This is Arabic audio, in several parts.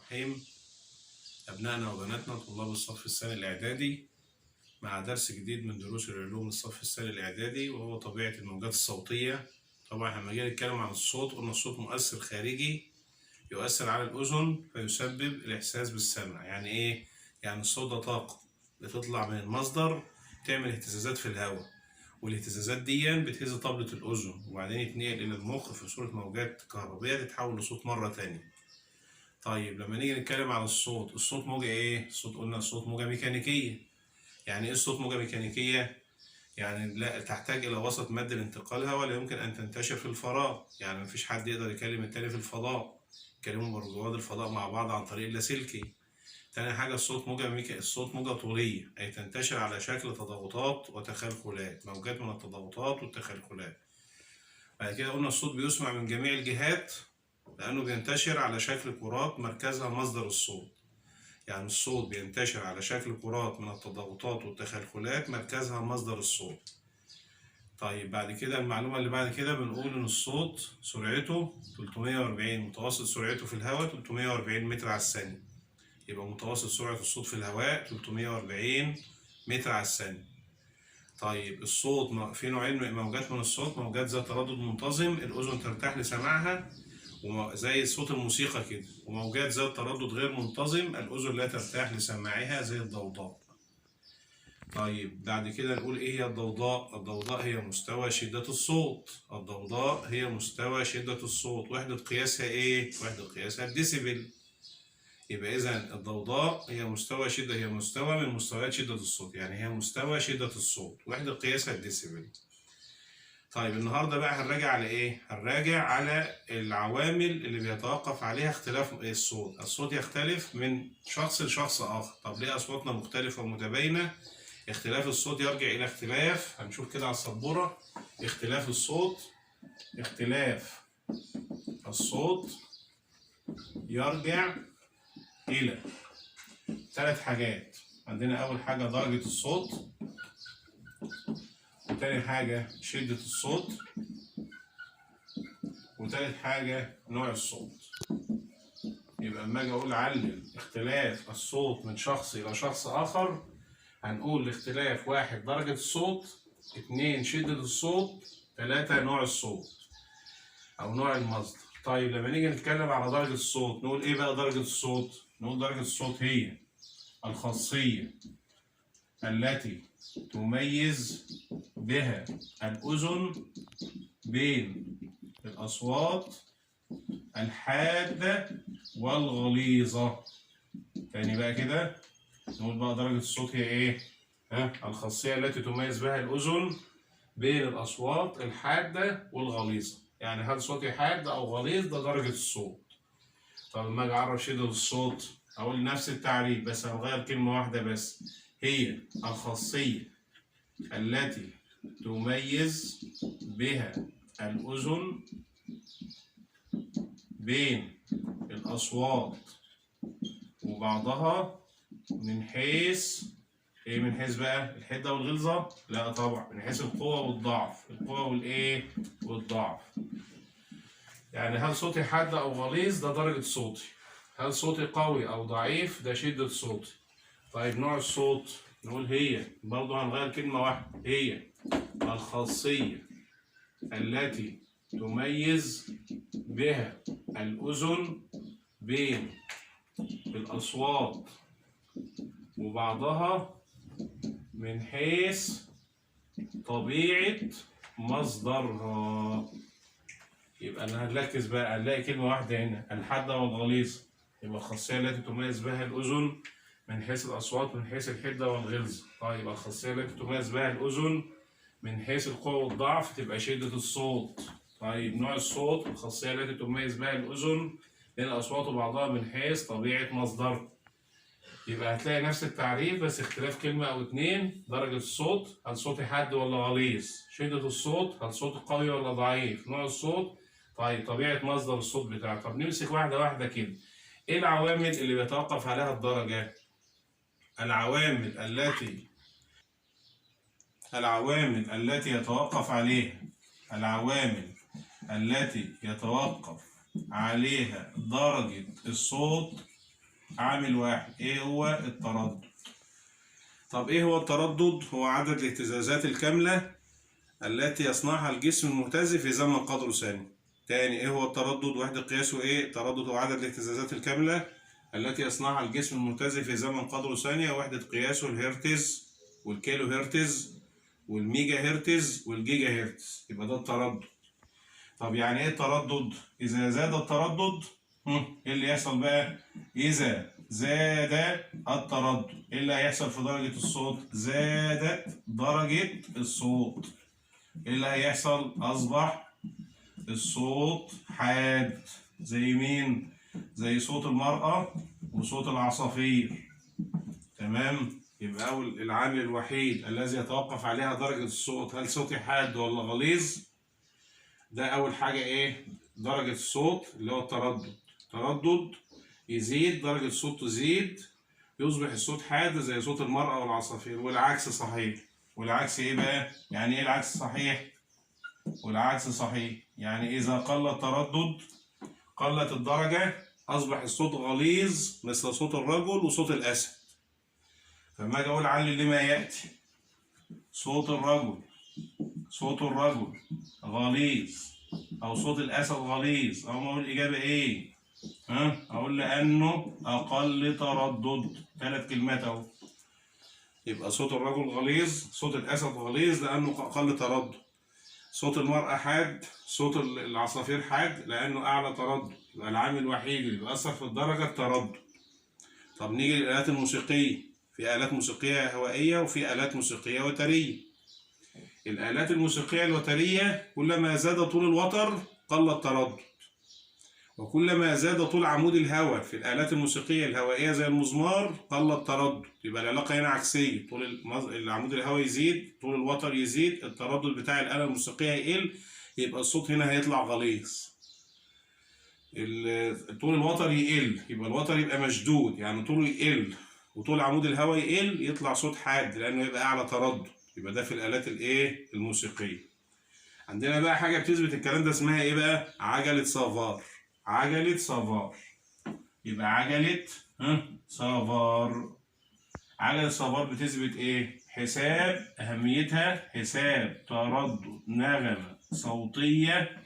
الرحيم. أبنائنا وبناتنا طلاب الصف الثاني الإعدادي مع درس جديد من دروس العلوم الصف الثاني الإعدادي، وهو طبيعة الموجات الصوتية. طبعا لما جينا نتكلم عن الصوت قلنا الصوت مؤثر خارجي يؤثر على الأذن فيسبب الإحساس بالسمع. يعني إيه؟ يعني الصوت ده طاقة بتطلع من المصدر تعمل اهتزازات في الهواء، والاهتزازات دي بتهز طبلة الأذن وبعدين يتنقل إلى المخ في صورة موجات كهربية تتحول لصوت مرة تانية. طيب لما نيجي نتكلم على الصوت موجة ايه؟ الصوت قلنا الصوت موجة ميكانيكية. يعني ايه الصوت موجة ميكانيكية؟ يعني لا تحتاج الى وسط مادي لانتقالها ولا يمكن ان تنتشر في الفراغ. يعني مفيش حد يقدر يكلم التاني في الفضاء، يكلموا رواد الفضاء مع بعض عن طريق اللاسلكي. تاني حاجة الصوت موجة طولية، أي تنتشر على شكل تضاغطات وتخلخلات، موجات من التضاغطات والتخلخلات. بعد كده قلنا الصوت بيسمع من جميع الجهات لأنه بينتشر على شكل كرات مركزها مصدر الصوت. يعني الصوت بينتشر على شكل كرات من التضاغطات والتخلخلات مركزها مصدر الصوت. طيب بعد كده المعلومة اللي بعد كده بنقول إن الصوت سرعته 340، متوسط سرعته في الهواء 340 متر على الثانية. يبقى متوسط سرعة الصوت في الهواء 340 متر على الثانية. طيب الصوت في نوعين موجات من الصوت، موجات ذات تردد منتظم الأذن ترتاح لسماعها زي صوت الموسيقى كده، وموجات ذات تردد غير منتظم الأذن لا ترتاح لسماعها زي الضوضاء. طيب بعد كده نقول ايه هي الضوضاء؟ الضوضاء هي مستوى شدة الصوت. الضوضاء هي مستوى شدة الصوت، وحدة قياسها ايه؟ وحدة قياسها الديسيبل. يبقى إذا الضوضاء هي مستوى شدة، هي مستوى من مستويات شدة الصوت، يعني هي مستوى شدة الصوت، وحدة قياسها الديسيبل. طيب النهارده بقى هنراجع على ايه؟ هنراجع على العوامل اللي بيتوقف عليها اختلاف الصوت. الصوت يختلف من شخص لشخص آخر. طب ليه أصواتنا مختلفة ومتباينة؟ اختلاف الصوت يرجع إلى اختلاف، هنشوف كده على السبورة. اختلاف الصوت يرجع إلى 3 حاجات. عندنا أول حاجة درجة الصوت، وتاني حاجة شدة الصوت، وتالت حاجة نوع الصوت. يبقى لما اجي اقول علل اختلاف الصوت من شخص الى شخص اخر، هنقول الاختلاف: 1 درجة الصوت، 2 شدة الصوت، 3 نوع الصوت او نوع المصدر. طيب لما نيجي نتكلم على درجة الصوت نقول ايه بقى درجة الصوت؟ نقول درجة الصوت هي الخاصية التي تميز بها الأذن بين الأصوات الحادة والغليظة. تاني بقى كده نقول بقى درجة الصوت هي ايه؟ الخاصية التي تميز بها الأذن بين الأصوات الحادة والغليظة. يعني هل صوتي حاد أو غليظ؟ ده درجة الصوت. طب لما أجي أعرف شدة الصوت أقول نفس التعريف بس هنغير كلمة واحدة بس، هي الخاصية التي تميز بها الأذن بين الأصوات وبعضها من حيث ايه؟ من حيث بقى الحدة والغلظة؟ لا طبعا، من حيث القوة والضعف. القوة والايه؟ والضعف. يعني هل صوتي حاد او غليظ؟ ده درجة صوتي. هل صوتي قوي او ضعيف؟ ده شدة صوتي. طيب نوع الصوت نقول هي برضه هنغير كلمة واحدة، هي الخاصية التي تميز بها الأذن بين الأصوات وبعضها من حيث طبيعة مصدرها. يبقى أنا هنركز بقى، هنلاقي كلمة واحدة هنا، الحادة والغليظة. يبقى الخاصية التي تميز بها الأذن من حيث الأصوات من حيث الحدة والغلظة. طيب الخاصية التي تميز بها الأذن من حيث القوة والضعف تبقى شدة الصوت. طيب نوع الصوت الخاصية التي تميز بها الأذن بين الأصوات وبعضها من حيث طبيعة مصدرها. يبقى هتلاقي نفس التعريف بس اختلاف كلمة أو 2. درجة الصوت هل صوتي حاد ولا غليظ؟ شدة الصوت هل صوتي قوي ولا ضعيف؟ نوع الصوت. طيب طبيعة مصدر الصوت بتاعه. طب نمسك واحدة واحدة كده. إيه العوامل اللي بيتوقف عليها الدرجة؟ العوامل التي يتوقف عليها درجة الصوت عامل واحد. ايه هو التردد؟ طب ايه هو التردد؟ هو عدد الاهتزازات الكاملة التي يصنعها الجسم المهتز في زمن قدره ثانية. تاني، ايه هو التردد؟ وحدة قياسه ايه؟ التردد هو عدد الاهتزازات الكاملة التي يصنعها الجسم المهتز في زمن قدره ثانية. وحدة قياسه الهرتز والكيلو هرتز والميجا هرتز والجيجا هرتز. يبقى ده التردد. طب يعني ايه التردد؟ إذا زاد التردد ايه اللي يحصل بقى؟ إذا زاد التردد ايه اللي هيحصل في درجة الصوت؟ زادت درجة الصوت. ايه اللي هيحصل؟ أصبح الصوت حاد. زي مين؟ زي صوت المرأة وصوت العصافير. تمام؟ يبقى أول العامل الوحيد الذي يتوقف عليها درجة الصوت، هل صوتي حاد ولا غليظ؟ ده أول حاجة إيه؟ درجة الصوت اللي هو التردد. تردد يزيد، درجة الصوت تزيد، يصبح الصوت حاد زي صوت المرأة والعصافير. والعكس صحيح. والعكس إيه بقى؟ يعني إيه العكس صحيح؟ والعكس صحيح، يعني إذا قل التردد قلت الدرجة، أصبح الصوت غليظ مثل صوت الرجل وصوت الأسد. فلما أجي أقول علل لما يأتي، صوت الرجل غليظ أو صوت الأسد غليظ، أو ما أقول الإجابة إيه؟ أقول لأنه أقل تردد. 3 كلمات أهو. يبقى صوت الرجل غليظ، صوت الأسد غليظ لأنه أقل تردد. صوت المرأة حاد، صوت العصافير حاد لأنه أعلى تردد. يبقى العامل الوحيد اللي بيأثر في الدرجة التردد. طب نيجي للآلات الموسيقية. في آلات موسيقية هوائية وفي آلات موسيقية وترية. الآلات الموسيقية الوترية كلما زاد طول الوتر قل التردد، وكلما زاد طول عمود الهواء في الآلات الموسيقية الهوائية زي المزمار قل التردد. يبقى العلاقة هنا عكسية. طول العمود الهواء يزيد، طول الوتر يزيد، التردد بتاع الآلة الموسيقية يقل، يبقى الصوت هنا هيطلع غليظ. طول الوتر يقل، يبقى الوتر يبقى مشدود، يعني طوله يقل وطول عمود الهواء يقل، يطلع صوت حاد لأنه يبقى أعلى تردد. يبقى ده في الآلات الإيه؟ الموسيقية. عندنا بقى حاجة بتثبت الكلام ده اسمها إيه بقى؟ عجلة سافار. عجلة سافار. يبقى عجلة سافار. عجلة سافار بتثبت إيه؟ حساب، أهميتها حساب تردد نغمة صوتية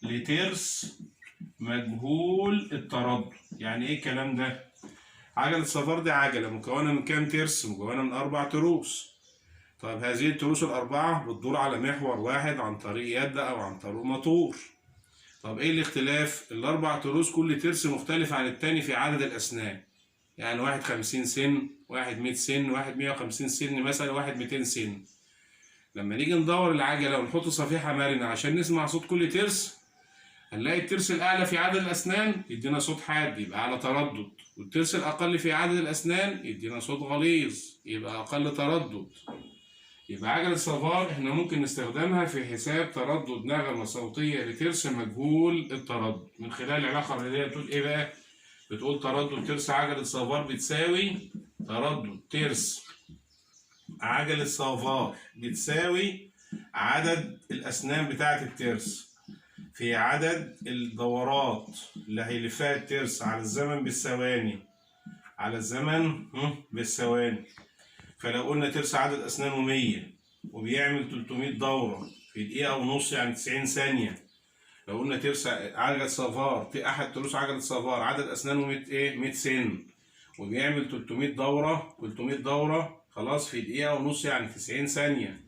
لترس مجهول التردد. يعني إيه الكلام ده؟ عجلة سافار دي عجلة مكونة من كام ترس؟ مكونة من 4 تروس. طيب هذه التروس الأربعة بتدور على محور واحد عن طريق يد أو عن طريق موتور. طب إيه الاختلاف؟ ال4 تروس كل ترس مختلف عن التاني في عدد الأسنان. يعني واحد 50 سن، واحد 100 سن، واحد 150 سن مثلا، واحد 200 سن. لما نيجي ندور العجلة ونحط صفيحة مرنة عشان نسمع صوت كل ترس، هنلاقي الترس الأعلى في عدد الأسنان يدينا صوت حاد يبقى أعلى تردد، والترس الأقل في عدد الأسنان يدينا صوت غليظ يبقى أقل تردد. يبقى عجلة سافار احنا ممكن نستخدمها في حساب تردد نغمة صوتية لترس مجهول التردد من خلال العلاقة الرياضية. بتقول ايه بقى؟ بتقول تردد ترس عجلة سافار بتساوي تردد ترس عجلة سافار بتساوي عدد الأسنان بتاعة الترس في عدد الدورات اللي هيلفها الترس على الزمن بالثواني. على الزمن بالثواني. فلو قلنا ترس عدد أسنانه 100 وبيعمل 300 دورة في دقيقة ونص يعني 90 ثانية. لو قلنا ترس عجلة سافار أحد تروس عجلة سافار عدد أسنانه 100 سن وبيعمل 300 دورة خلاص في دقيقة ونص يعني 90 ثانية.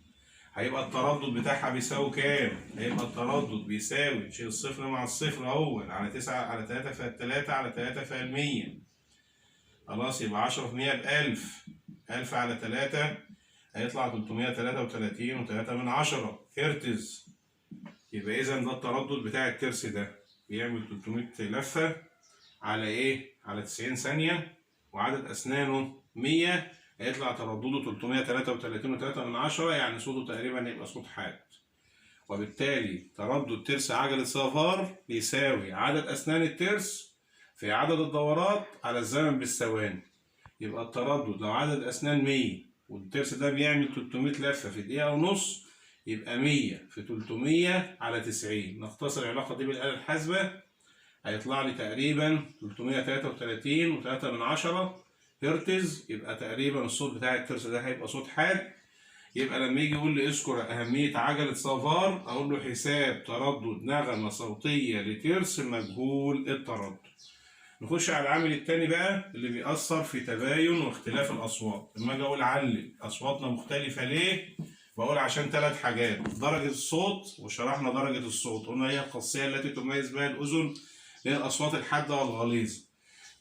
هيبقى التردد بتاعها بيساوي كام؟ هيبقى التردد بيساوي شيل الصفر مع الصفر أول على 9 على 3 في 3 على 3 في 100. خلاص يبقى 10 في 100 ب1000. 1000 على 3 هيطلع 333 و3 من 10 هرتز. يبقى إذا ده التردد بتاع الترس ده بيعمل 300 لفة على إيه؟ على 90 ثانية وعدد أسنانه 100 هيطلع تردده 333 و3 من 10 يعني صوته تقريبا هيبقى صوت حاد. وبالتالي تردد ترس عجلة سافار بيساوي عدد أسنان الترس في عدد الدورات على الزمن بالثواني. يبقى التردد لو عدد أسنان 100 والترس ده بيعمل 300 لفة في دقيقة ونص يبقى 100 في 300 على 90. نختصر العلاقة دي بالآلة الحاسبة هيطلع لي تقريبا 333.3 هرتز. يبقى تقريبا الصوت بتاع الترس ده هيبقى صوت حاد. يبقى لما يجي يقول لي اذكر أهمية عجلة سافار، أقول له حساب تردد نغمة صوتية لترس مجهول التردد. نخش على العامل التاني بقى اللي بيأثر في تباين واختلاف الأصوات. لما أجي أقول علل أصواتنا مختلفة ليه؟ بقول عشان 3 حاجات: درجة الصوت، وشرحنا درجة الصوت قلنا هي الخاصية التي تميز بها الأذن بين الأصوات الحادة والغليظة.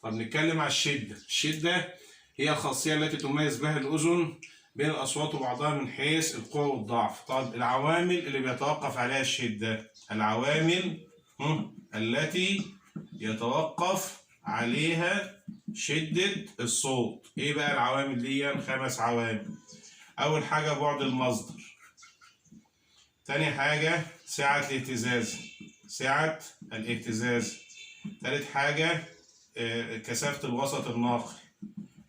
طب نتكلم على الشدة. الشدة هي الخاصية التي تميز بها الأذن بين الأصوات وبعضها من حيث القوة والضعف. طب العوامل اللي بيتوقف عليها الشدة، العوامل التي يتوقف عليها شدة الصوت. ايه بقى العوامل دي؟ 5 عوامل. اول حاجة بعد المصدر، تاني حاجة سعة الاهتزاز، سعة الاهتزاز، تالت حاجة كثافة الوسط الناقل،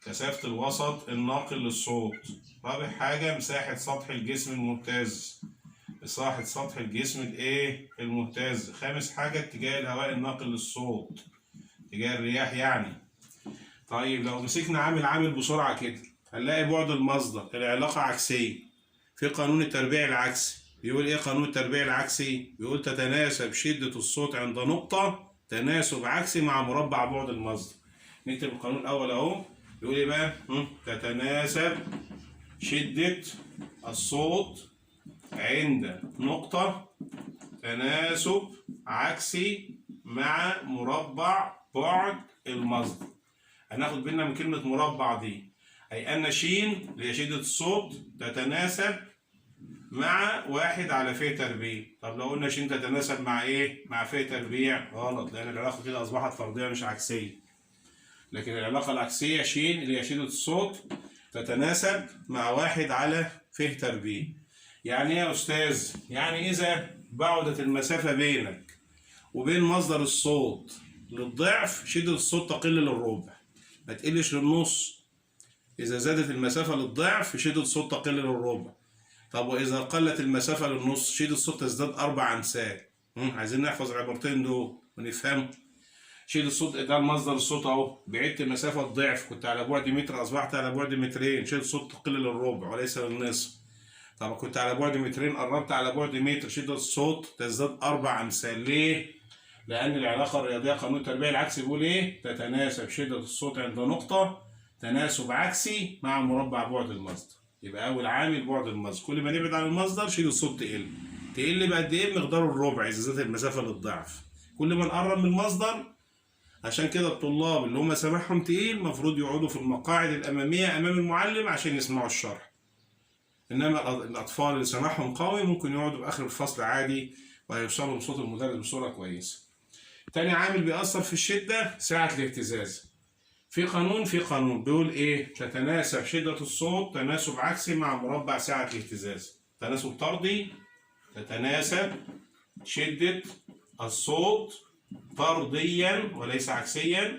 كثافة الوسط الناقل للصوت، رابع حاجة مساحة سطح الجسم المهتز، مساحة سطح الجسم المهتز، خامس حاجة اتجاه الهواء الناقل للصوت، اتجاه الرياح يعني. طيب لو مسكنا عامل بسرعة كده هنلاقي بعد المصدر العلاقة عكسية في قانون التربيع العكسي. بيقول ايه قانون التربيع العكسي؟ بيقول تتناسب شدة الصوت عند نقطة تناسب عكسي مع مربع بعد المصدر. نكتب القانون الأول أهو. بيقول ايه بقى؟ تتناسب شدة الصوت عند نقطة تناسب عكسي مع مربع بعد المصدر. هناخد بالنا من كلمة مربع دي، أي أن ش اللي هي شدة الصوت تتناسب مع 1 على ف تربيع. طب لو قلنا ش تتناسب مع إيه؟ مع ف تربيع، غلط، لأن العلاقة كده أصبحت فردية مش عكسية. لكن العلاقة العكسية ش اللي هي شدة الصوت تتناسب مع 1 على ف تربيع. يعني إيه يا أستاذ؟ يعني إذا بعدت المسافة بينك وبين مصدر الصوت للضعف شدة الصوت تقل للربع، ما تقلش للنص. إذا زادت المسافة للضعف شدة الصوت تقل للربع. طب وإذا قلت المسافة للنص شدة الصوت تزداد 4 أمثال. عايزين نحفظ العبارتين دول ونفهم. شدة الصوت ده مصدر الصوت أهو، بعدت مسافة الضعف، كنت على بعد متر أصبحت على بعد مترين، شدة الصوت تقل للربع وليس للنصف. طب كنت على بعد مترين قربت على بعد متر، شدة الصوت تزداد 4 أمثال. ليه؟ لأن العلاقة الرياضية قانون التربيع العكسي بيقول إيه؟ تتناسب شدة الصوت عند نقطة تناسب عكسي مع مربع بعد المصدر. يبقى أول عامل بعد المصدر، كل ما نبعد عن المصدر شدة الصوت تقل بقد إيه؟ مقدار الربع إذا زادت المسافة للضعف. كل ما نقرب من المصدر، عشان كده الطلاب اللي هم سماعهم تقيل المفروض يقعدوا في المقاعد الأمامية أمام المعلم عشان يسمعوا الشرح. إنما الأطفال اللي سماعهم قوي ممكن يقعدوا بآخر الفصل عادي وهيوصلوا لصوت المدرس بصورة كويسة. تاني عامل بيأثر في الشدة سعة الاهتزاز. في قانون بيقول ايه؟ تتناسب شدة الصوت تناسب عكسي مع مربع سعة الاهتزاز. تناسب طردي، تتناسب شدة الصوت طرديا وليس عكسيا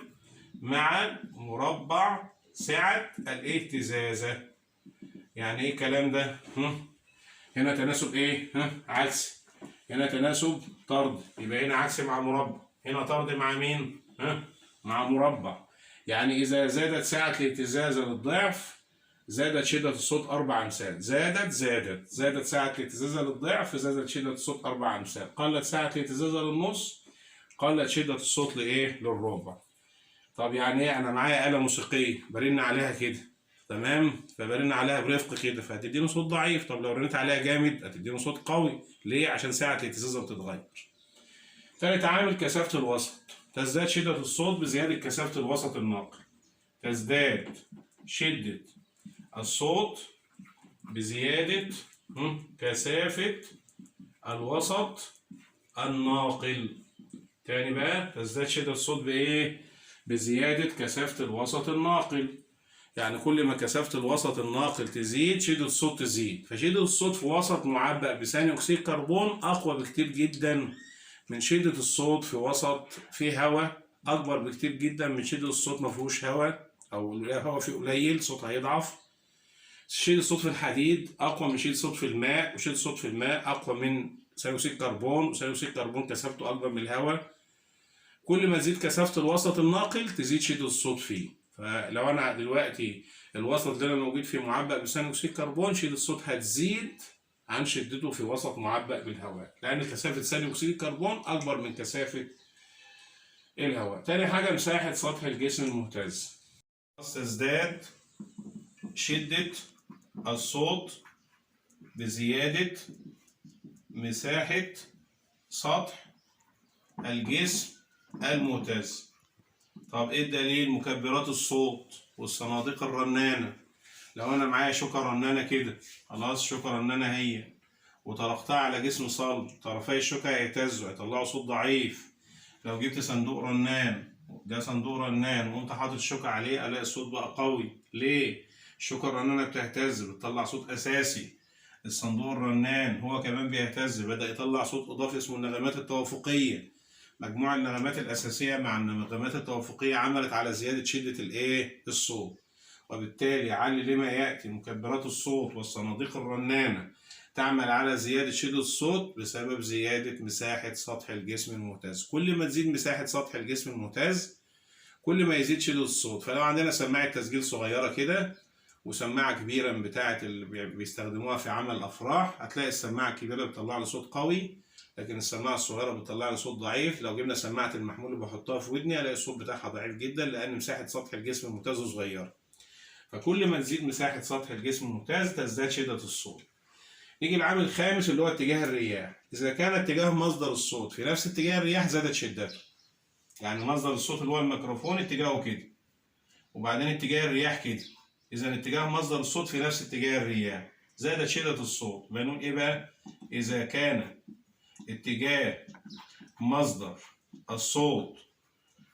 مع مربع سعة الاهتزاز. يعني ايه الكلام ده؟ هنا تناسب ايه؟ عكسي. هنا تناسب طرد، يبقى هنا عكسي مع مربع، هنا طرد مع مين؟ مع مربع. يعني إذا زادت سعة الاهتزاز للضعف زادت شدة الصوت 4 أمثال. زادت سعة الاهتزاز للضعف زادت شدة الصوت 4 أمثال. قلت سعة الاهتزاز للنص قلت شدة الصوت للربع. طب يعني إيه؟ أنا معايا آلة موسيقية برن عليها كده، تمام؟ فبرن عليها برفق كده فهتديني صوت ضعيف. طب لو رنيت عليها جامد هتديني صوت قوي. ليه؟ عشان سعة الاهتزاز بتتغير. تالت عامل كثافة الوسط. تزداد شدة الصوت بزيادة كثافة الوسط الناقل. تزداد شدة الصوت بزيادة كثافة الوسط الناقل. تاني بقى، تزداد شدة الصوت بإيه؟ بزيادة كثافة الوسط الناقل. يعني كل ما كثافة الوسط الناقل تزيد شدة الصوت تزيد. فشدة الصوت في وسط معبأ بثاني أكسيد الكربون أقوى بكتير جدا من شدة الصوت في وسط فيه هواء، أكبر بكتير جدا من شدة الصوت ما فيهوش هواء أو الهواء فيه قليل صوت هيضعف. شدة الصوت في الحديد أقوى من شدة الصوت في الماء، وشدة الصوت في الماء أقوى من ثاني أكسيد الكربون، وثاني أكسيد الكربون كثافته أكبر من الهواء. كل ما تزيد كثافة الوسط الناقل تزيد شدة الصوت فيه. فلو أنا دلوقتي الوسط اللي أنا موجود فيه معبأ بثاني أكسيد الكربون، شدة الصوت هتزيد عن شدته في وسط معبأ بالهواء، لأن كثافة ثاني أكسيد الكربون أكبر من كثافة الهواء. تاني حاجة مساحة سطح الجسم المهتز. تزداد شدة الصوت بزيادة مساحة سطح الجسم المهتز. طب ايه الدليل؟ مكبرات الصوت والصناديق الرنانة. لو انا معايا شوكة رنانة كده، خلاص شوكة رنانة هي، وطرقتها على جسم صلب، طرفي الشوكة هيهتزوا هيطلعوا صوت ضعيف. لو جبت صندوق رنان، ده صندوق رنان، وانت حاطط الشوكة عليه، الاقي الصوت بقى قوي. ليه؟ الشوكة الرنانة بتهتز، بتطلع صوت اساسي. الصندوق الرنان هو كمان بيهتز، بدأ يطلع صوت اضافي اسمه النغمات التوافقية. مجموع النغمات الأساسية مع النغمات التوافقية عملت على زيادة شدة الصوت، وبالتالي علي لما يأتي مكبرات الصوت والصناديق الرنانة تعمل على زيادة شدة الصوت بسبب زيادة مساحة سطح الجسم المهتز. كل ما تزيد مساحة سطح الجسم المهتز كل ما يزيد شدة الصوت. فلو عندنا سماعة تسجيل صغيرة كده وسماعة كبيرة من بتاعة اللي بيستخدموها في عمل الأفراح، هتلاقي السماعة الكبيرة بتطلع له صوت قوي، لكن السماعة الصغيرة بتطلع لي صوت ضعيف. لو جبنا سماعة المحمول اللي بحطها في ودني الاقي الصوت بتاعها ضعيف جدا، لأن مساحة سطح الجسم المهتز صغيرة. فكل ما تزيد مساحة سطح الجسم المهتز تزداد شدة الصوت. نيجي العامل الخامس اللي هو اتجاه الرياح. إذا كان اتجاه مصدر الصوت في نفس اتجاه الرياح زادت شدته. يعني مصدر الصوت اللي هو الميكروفون اتجاهه كده، وبعدين اتجاه الرياح كده. إذا اتجاه مصدر الصوت في نفس اتجاه الرياح زادت شدة الصوت. بنقول إيه بقى؟ إذا كان اتجاه مصدر الصوت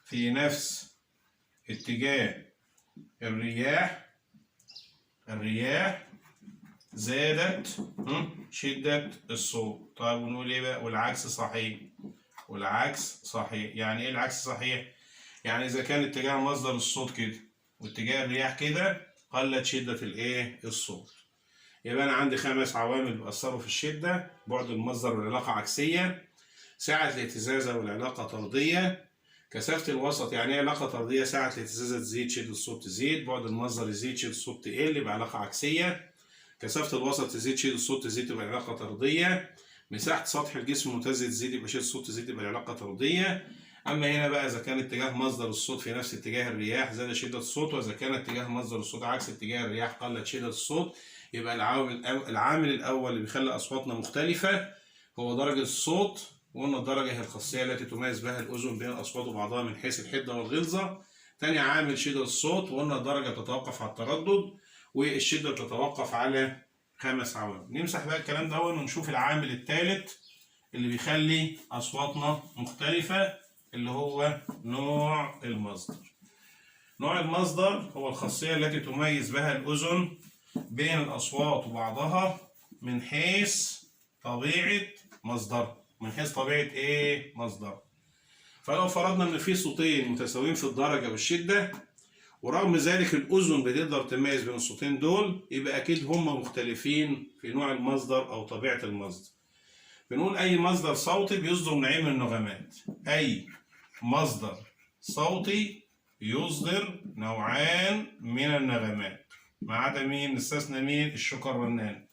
في نفس اتجاه الرياح زادت شدة الصوت. طيب ونقول ايه بقى؟ والعكس صحيح. والعكس صحيح. يعني ايه العكس صحيح؟ يعني اذا كان اتجاه مصدر الصوت كده واتجاه الرياح كده قلت شدة الصوت. يبقى انا عندي 5 عوامل بيأثروا في الشدة: بعد المصدر والعلاقة عكسية، سعة الاهتزازة والعلاقة طردية، كثافة الوسط. يعني ايه علاقة طردية؟ سعة الاهتزازة تزيد شدة الصوت تزيد، بعد المصدر يزيد شدة الصوت تقل يبقى علاقة عكسية، كثافة الوسط تزيد شدة الصوت تزيد تبقى علاقة طردية، مساحة سطح الجسم المهتز تزيد يبقى شدة الصوت تزيد يبقى علاقة طردية. أما هنا بقى إذا كان اتجاه مصدر الصوت في نفس اتجاه الرياح زاد شدة الصوت، وإذا كان اتجاه مصدر الصوت عكس اتجاه الرياح قلت شدة الصوت. يبقى العامل الأول اللي بيخلي أصواتنا مختلفة هو درجة الصوت. وقلنا الدرجة هي الخاصية التي تميز بها الأذن بين الأصوات وبعضها من حيث الحدة والغلظة. تاني عامل شدة الصوت، وقلنا الدرجة تتوقف على التردد والشدة تتوقف على 5 عوامل. نمسح بقى الكلام ده ونشوف العامل الثالث اللي بيخلي أصواتنا مختلفة، اللي هو نوع المصدر. نوع المصدر هو الخاصية التي تميز بها الأذن بين الأصوات وبعضها من حيث طبيعة مصدرها. من حيث طبيعة مصدر. فلو فرضنا إن في صوتين متساويين في الدرجة والشدة، ورغم ذلك الأذن بتقدر تميز بين الصوتين دول، يبقى أكيد هما مختلفين في نوع المصدر أو طبيعة المصدر. بنقول أي مصدر صوتي بيصدر نوعين من النغمات. أي مصدر صوتي يصدر نوعان من النغمات، ما عدا مين؟ نستثنى مين؟ الشوكة الرنانة.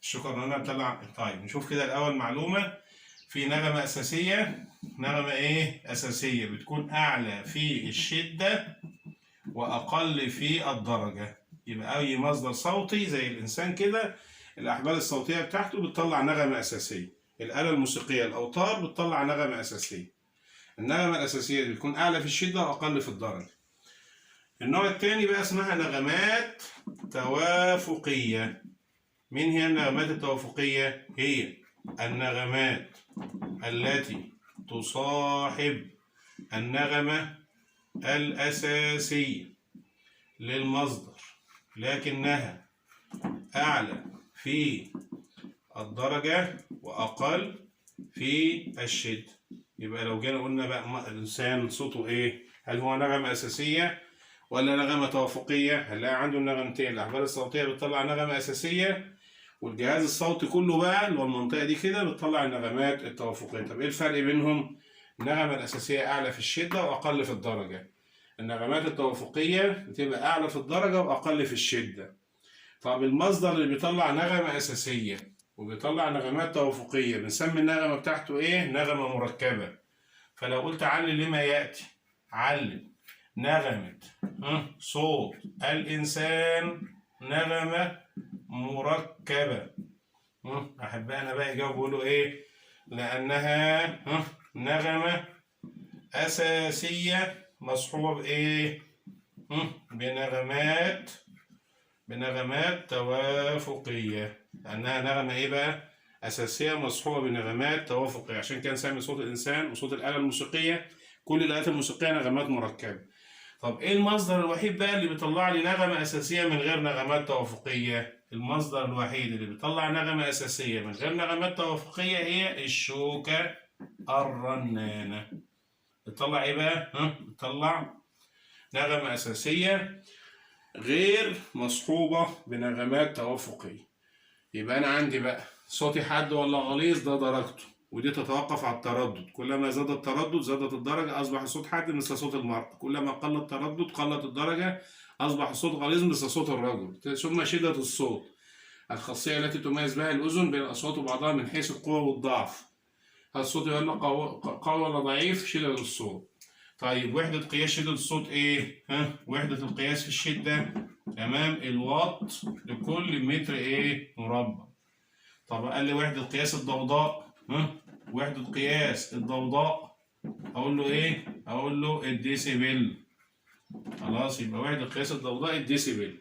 الشوكة الرنانة بتطلع. طيب نشوف كده الأول معلومة. في نغمة أساسية. نغمة أساسية بتكون أعلى في الشدة وأقل في الدرجة. يبقى أي مصدر صوتي زي الإنسان كده الأحبال الصوتية بتاعته بتطلع نغمة أساسية. الآلة الموسيقية الأوتار بتطلع نغمة أساسية. النغمة الأساسية دي بتكون أعلى في الشدة وأقل في الدرجة. النوع الثاني بقى اسمها نغمات توافقية. مين هي النغمات التوافقية؟ هي النغمات التي تصاحب النغمة الأساسية للمصدر لكنها أعلى في الدرجة وأقل في الشدة. يبقى لو جينا قلنا بقى الإنسان صوته هل هو نغمة أساسية ولا نغمة توافقية؟ هنلاقي عنده النغمتين. الأحبال الصوتية بتطلع نغمة أساسية، والجهاز الصوتي كله بقى اللي هو المنطقة دي كده بتطلع النغمات التوافقية. طب إيه الفرق بينهم؟ النغمة الأساسية أعلى في الشدة وأقل في الدرجة. النغمات التوافقية بتبقى أعلى في الدرجة وأقل في الشدة. طب المصدر اللي بيطلع نغمة أساسية وبيطلع نغمات توافقية بنسمي النغمة بتاعته إيه؟ نغمة مركبة. فلو قلت علل لما يأتي، علل نغمة صوت الإنسان نغمة مركبة. أحبائنا بقى يجاوبوا يقولوا إيه؟ لأنها نغمة أساسية مصحوبة بإيه؟ بنغمات توافقية. لأنها نغمة إيه بقى؟ أساسية مصحوبة بنغمات توافقية. عشان كده نسمي صوت الإنسان وصوت الآلة الموسيقية كل الآلات الموسيقية نغمات مركبة. طب إيه المصدر الوحيد بقى اللي بيطلع لي نغمة أساسية من غير نغمات توافقية؟ المصدر الوحيد اللي بيطلع نغمة أساسية من غير نغمات توافقية هي الشوكة الرنانة. بتطلع إيه بقى؟ بتطلع نغمة أساسية غير مصحوبة بنغمات توافقية. يبقى أنا عندي بقى صوتي حاد ولا غليظ ده درجته، ودي تتوقف على التردد. كلما زاد التردد زادت الدرجة، أصبح الصوت حاد مثل صوت المرأة. كلما قل التردد قلت الدرجة، أصبح الصوت غليظ مثل صوت الرجل. ثم شدة الصوت، الخاصية التي تميز بها الأذن بين الأصوات وبعضها من حيث القوة والضعف. هل الصوت يقول قوي ولا ضعيف؟ شدة الصوت. طيب وحدة قياس شدة الصوت إيه؟ وحدة القياس في الشدة تمام الوات لكل متر إيه؟ مربع. طب قال لي وحدة قياس الضوضاء، وحدة قياس الضوضاء أقول له إيه؟ أقول له الديسيبل. خلاص يبقى وحدة قياس الضوضاء الديسيبل.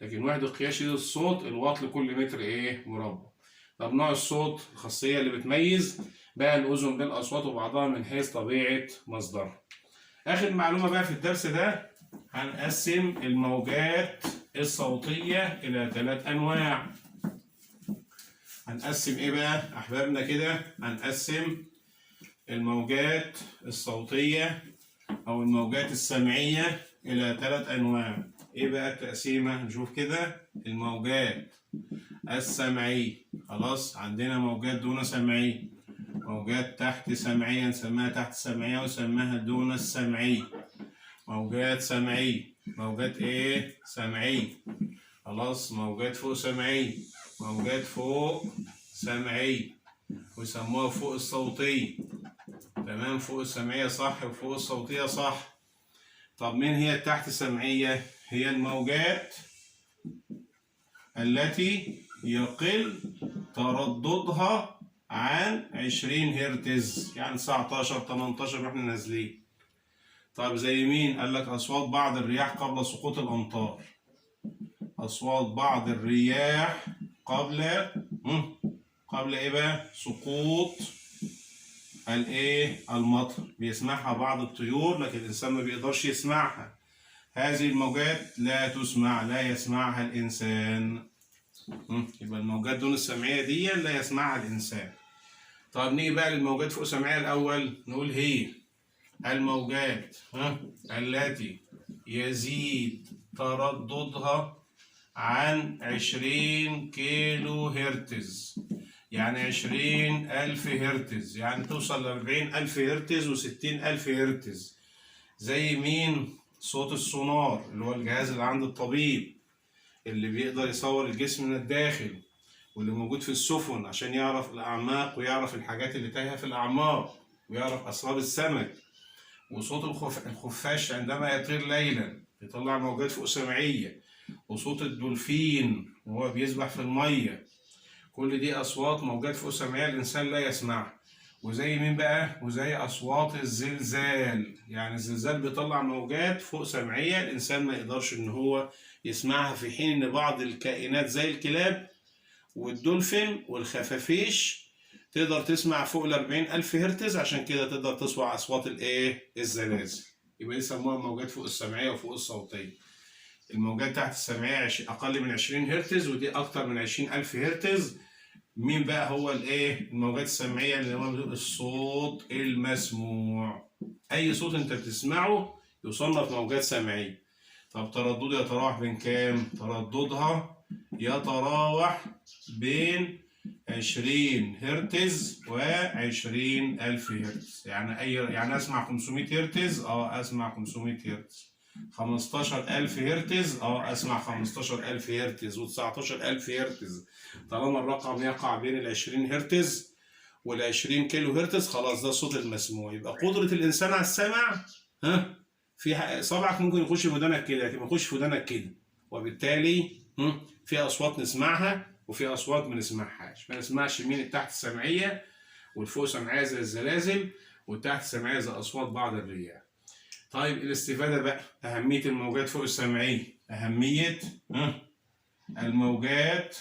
لكن وحدة قياس شدة الصوت الوات لكل متر إيه؟ مربع. طب نوع الصوت، الخاصية اللي بتميز بقى الأذن بين الأصوات وبعضها من حيث طبيعة مصدرها. آخر معلومة بقى في الدرس ده، هنقسم الموجات الصوتية إلى 3 أنواع. هنقسم إيه بقى أحبابنا كده؟ هنقسم الموجات الصوتية أو الموجات السمعية إلى 3 أنواع. إيه بقى التقسيمة؟ نشوف كده. الموجات السمعية، خلاص عندنا موجات دون سمعية، موجات تحت سمعية نسميها تحت سمعية ونسميها دون السمعية. موجات سمعية، موجات إيه؟ سمعية. خلاص موجات فوق سمعية، موجات فوق سمعية ويسموها فوق الصوتية. تمام، فوق السمعية صح وفوق الصوتية صح. طب مين هي التحت سمعية؟ هي الموجات التي يقل ترددها عن 20 هرتز، يعني 19 18 واحنا نازلين. طيب زي مين؟ قال لك أصوات بعض الرياح قبل سقوط الأمطار. أصوات بعض الرياح قبل إيه بقى؟ سقوط الإيه؟ المطر. بيسمعها بعض الطيور لكن الإنسان ما بيقدرش يسمعها. هذه الموجات لا تسمع، لا يسمعها الإنسان. يبقى الموجات دون السمعية دي لا يسمعها الإنسان. طب نيجي بقى للموجات فوق سمعية الأول، نقول هي الموجات التي يزيد ترددها عن 20 كيلو هرتز، يعني 20,000 هرتز، يعني توصل ل40,000 هرتز و60,000 هرتز. زي مين؟ صوت السونار اللي هو الجهاز اللي عند الطبيب اللي بيقدر يصور الجسم من الداخل، واللي موجود في السفن عشان يعرف الأعماق ويعرف الحاجات اللي تايهة في الأعماق ويعرف أسرار السمك. وصوت الخفاش عندما يطير ليلا يطلع موجات فوق سمعية. وصوت الدولفين وهو بيسبح في المية، كل دي أصوات موجات فوق سمعية الإنسان لا يسمعها. وزي مين بقى؟ وزي أصوات الزلزال، يعني الزلزال بيطلع موجات فوق سمعية الإنسان ما يقدرش إن هو يسمعها، في حين إن بعض الكائنات زي الكلاب والدولفين والخفافيش تقدر تسمع فوق 40,000 هرتز، عشان كده تقدر تسمع أصوات الإيه؟ الزلازل. يبقى دي يسموها موجات فوق السمعية وفوق الصوتية. الموجات تحت السمعية أقل من 20 هرتز، ودي أكتر من 20,000 هرتز. مين بقى هو الإيه؟ الموجات السمعية اللي هو الصوت المسموع. أي صوت أنت بتسمعه يصنف موجات سمعية. طب ترددها يتراوح بين كام؟ ترددها يتراوح بين 20 هرتز و20,000 هرتز. يعني اسمع 500 هرتز، اسمع 500 هرتز. 15,000 هرتز، اسمع 15,000 هرتز و19,000 هرتز. طالما الرقم يقع بين ال 20 هرتز وال 20 كيلو هرتز خلاص ده الصوت المسموع. يبقى قدرة الإنسان على السمع في صبعك ممكن يخش في ودانك كده لكن ما يخش في ودانك كده، وبالتالي في أصوات نسمعها وفي أصوات ما نسمعهاش. ما نسمعش مين التحت السمعية والفوق سمعية زي الزلازل، والتحت السمعية زي أصوات بعض الرياح. طيب الاستفادة بقى، أهمية الموجات فوق السمعية. أهمية الموجات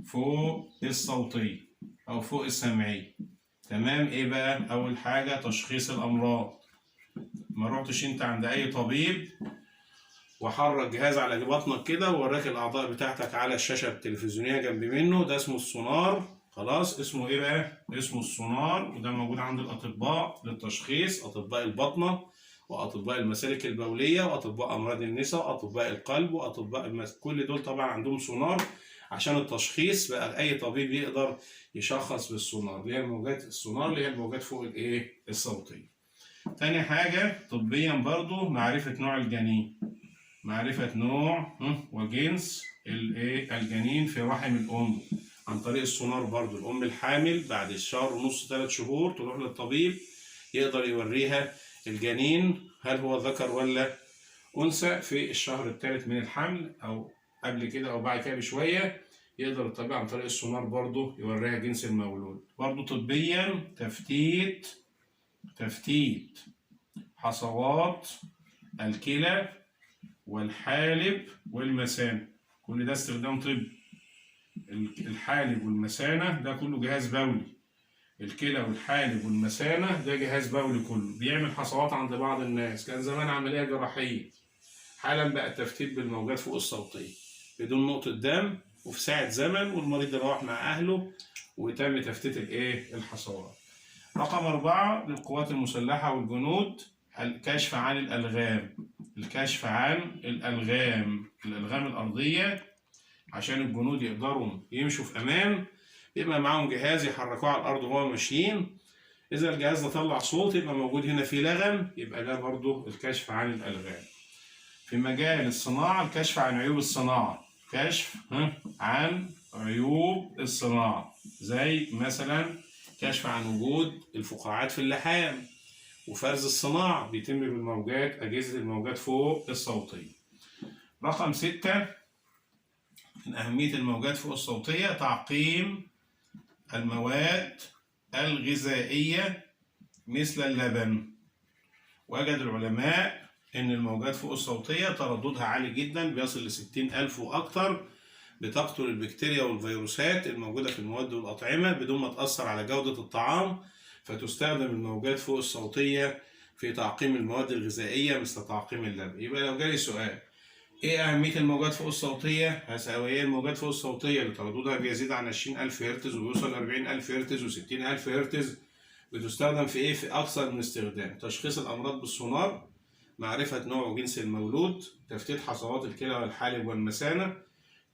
فوق الصوتية أو فوق السمعية. تمام. إيه بقى؟ أول حاجة تشخيص الأمراض. ما رحتش أنت عند أي طبيب وحرك جهاز على بطنك كده ووراك الأعضاء بتاعتك على الشاشة التلفزيونية جنب منه، ده اسمه السونار. خلاص اسمه إيه بقى؟ اسمه السونار، وده موجود عند الأطباء للتشخيص، أطباء الباطنة وأطباء المسالك البولية وأطباء أمراض النساء وأطباء القلب وأطباء كل دول طبعا عندهم سونار عشان التشخيص. بقى أي طبيب يقدر يشخص بالسونار، اللي هي الموجات السونار اللي هي الموجات فوق الصوتية. تاني حاجة طبيا برضو معرفة نوع الجنين، معرفة نوع وجنس الجنين في رحم الأم عن طريق السونار. برضو الأم الحامل بعد الشهر ونص 3 شهور تروح للطبيب يقدر يوريها الجنين هل هو ذكر ولا أنثى في الشهر الثالث من الحمل، أو قبل كده أو بعد كده بشوية يقدر الطبيب عن طريق السونار برضو يوريها جنس المولود. برضو طبيا تفتيت حصوات الكلى والحالب والمثانة، كل ده استخدام طبي. الحالب والمثانة ده كله جهاز بولي، الكلى والحالب والمثانة ده جهاز بولي كله بيعمل حصوات عند بعض الناس. كان زمان عملية جراحية، حالا بقى التفتيت بالموجات فوق الصوتية بدون نقطة دم وفي ساعة زمن، والمريض يروح مع أهله ويتم تفتيت الحصوات. رقم 4 للقوات المسلحة والجنود الكشف عن الألغام. الكشف عن الألغام الأرضية عشان الجنود يقدروا يمشوا في أمان، يبقى معاهم جهاز يحركوه على الأرض وهو ماشيين. إذا الجهاز ده طلع صوت يبقى موجود هنا في لغم، يبقى ده برضو الكشف عن الألغام. في مجال الصناعة الكشف عن عيوب الصناعة، كشف عن عيوب الصناعة زي مثلا كشف عن وجود الفقاعات في اللحام، وفرز الصناعة بيتم بالموجات، أجهزة الموجات فوق الصوتية. رقم 6 من أهمية الموجات فوق الصوتية تعقيم المواد الغذائية مثل اللبن. وجد العلماء أن الموجات فوق الصوتية ترددها عالي جدا بيصل ل60,000 وأكثر، بتقتل البكتيريا والفيروسات الموجودة في المواد والأطعمة بدون ما تأثر على جودة الطعام. فتستخدم الموجات فوق الصوتية في تعقيم المواد الغذائية مثل تعقيم اللبن. يبقى لو جالي سؤال ايه أهمية الموجات فوق الصوتية؟ هسأوي الموجات فوق الصوتية اللي ترددها بيزيد عن 20,000 هرتز وبيوصل 40,000 هرتز و60,000 هرتز بتستخدم في ايه؟ في أكثر من استخدام. تشخيص الأمراض بالسونار، معرفة نوع وجنس المولود، تفتيت حصوات الكلى والحالب والمثانة،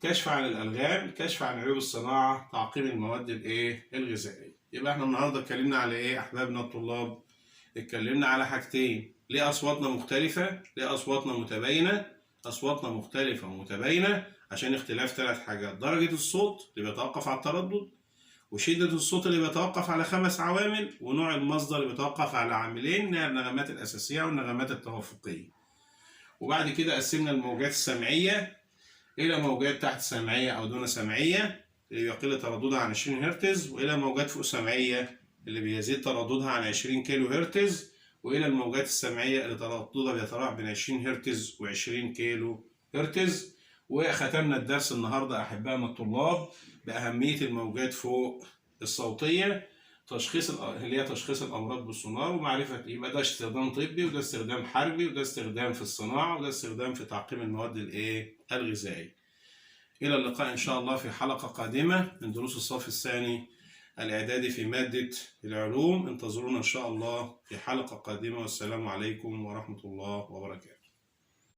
كشف عن الألغام، كشف عن عيوب الصناعة، تعقيم المواد الغذائية. يبقى احنا النهارده اتكلمنا على ايه أحبابنا الطلاب؟ اتكلمنا على حاجتين. ليه أصواتنا مختلفة؟ ليه أصواتنا متباينة؟ أصواتنا مختلفة ومتباينة عشان اختلاف 3 حاجات: درجة الصوت اللي بيتوقف على التردد، وشدة الصوت اللي بيتوقف على 5 عوامل، ونوع المصدر اللي بيتوقف على عاملين: النغمات الأساسية والنغمات التوافقية. وبعد كده قسمنا الموجات السمعية إلى موجات تحت سمعية أو دون سمعية اللي يقل ترددها عن 20 هرتز، وإلى موجات فوق سمعية اللي بيزيد ترددها عن 20 كيلو هرتز، وإلى الموجات السمعية اللي ترددها بيتراوح بين 20 هرتز و20 كيلو هرتز. وختمنا الدرس النهارده أحبائنا الطلاب بأهمية الموجات فوق الصوتية، اللي هي تشخيص الأمراض بالسونار ومعرفة يبقى ده استخدام طبي وده استخدام حربي وده استخدام في الصناعة وده استخدام في تعقيم المواد الغذائية. إلى اللقاء إن شاء الله في حلقة قادمة من دروس الصف الثاني الإعدادي في مادة العلوم. انتظرونا إن شاء الله في حلقة قادمة، والسلام عليكم ورحمة الله وبركاته.